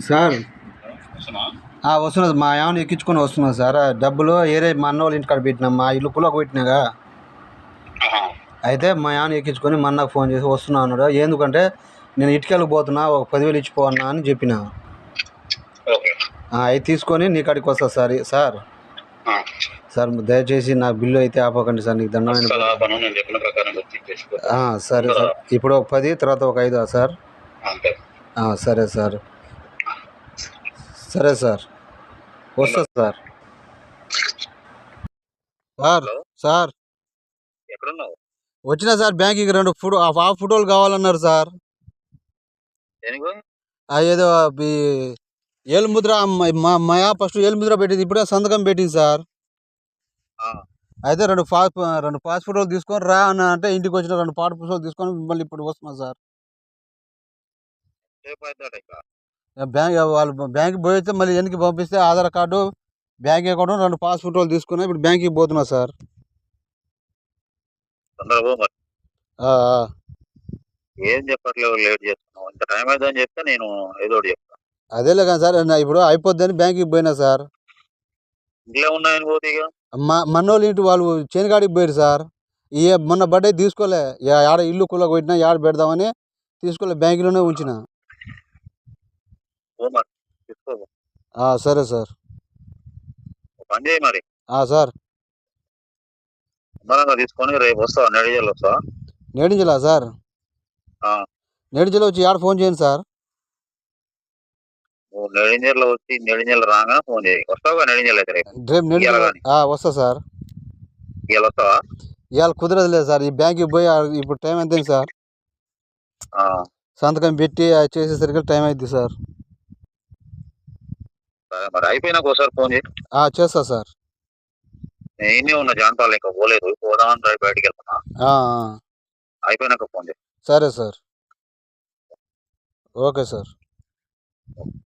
Sir వస్తున్నా మా ఏమైనా ఎక్కించుకొని వస్తున్నా సార్. డబ్బులు ఏరే మా అన్న వాళ్ళ ఇంటికాడ పెట్టినా, మా ఇల్లు కులకు పెట్టినాగా. అయితే మా ఏమైనా ఎక్కించుకొని మా అన్నకు ఫోన్ చేసి వస్తున్నా అన్నాడు. ఎందుకంటే నేను ఇటుకెళ్ళకి పోతున్నా, ఒక 10,000 ఇచ్చిపోవన్నా అని చెప్పిన. అవి తీసుకొని నీ కాడికి వస్తా సార్. సార్ సార్ దయచేసి నా బిల్లు అయితే ఆపకండి సార్, నీకు దండమైన. సరే సార్, ఇప్పుడు ఒక 10 తర్వాత ఒక 5 సార్. సరే సార్. సరే సార్, వస్తా సార్. సార్ సార్ వచ్చినా సార్, బ్యాంక్కి 2 ఫోటోలు కావాలన్నారు సార్. ఏదో ఏలుముద్ర మా ఫస్ట్ ఏలుముద్ర పెట్టింది, ఇప్పుడే సంతకం పెట్టింది సార్. అయితే 2 పాస్ ఫోటోలు తీసుకొని రా అని అంటే ఇంటికి వచ్చిన 2 పాస్ ఫోటోలు తీసుకొని మళ్ళీ ఇప్పుడు వస్తున్నా సార్. బ్యాంక్ పోయితే మళ్ళీ వెనక్కి పంపిస్తే Aadhaar card, bank account, 2 pass ఫోటోలు తీసుకున్నా. ఇప్పుడు బ్యాంక్కి పోతున్నా సార్. ఏం చెప్పట్లేదు, లేట్ చేస్తున్నావు. ఇంత టైం అవుతుందని చెప్తే నేను ఏదో ఒకటి చెప్తాను. అదేలే కానీ సార్, ఇప్పుడు అయిపోద్దని బ్యాంక్కి పోయినా సార్. ఇంట్లో ఉన్నాయని పోతే ఇక మనోళ్ళు ఇంటి వాళ్ళు చేనుగాడికి పోయారు సార్. మొన్న బర్త్డే తీసుకోలే, ఆడ ఇల్లు కుళ్ళకు పెట్టినా, ఆడ పెడదామని తీసుకోలే, బ్యాంకులోనే ఉంచిన. సరే సార్. పని చేయి మరి. సార్ తీసుకొని రేపు వస్తావా? నేడిజల్ వస్తావా? నేడింజలా సార్? నేడింజలో వచ్చి ఆడ ఫోన్ చేయండి సార్. నేడింజల్లో వచ్చి నేడింజల్ రాగానే ఫోన్ చేయి. వస్తావా నేడింజల్ అయితే? రేపు వస్తా సార్. ఇవాళ వస్తావా? ఇవాళ కుదరదులేదు సార్, ఈ బ్యాంక్కి పోయి ఇప్పుడు టైం ఎంత సార్? సంతకం పెట్టి చేసేసరికి టైం అవుతుంది సార్. మరి అయిపోయినాక ఒకసారి ఫోన్ చేయి. చేస్తా సార్. నేనే ఉన్నా జాన్పాలు, ఇంకా పోలేదు, పోదామని బయటికి వెళ్తున్నా. అయిపోయినాక ఫోన్ చేయి. సరే సార్, ఓకే సార్.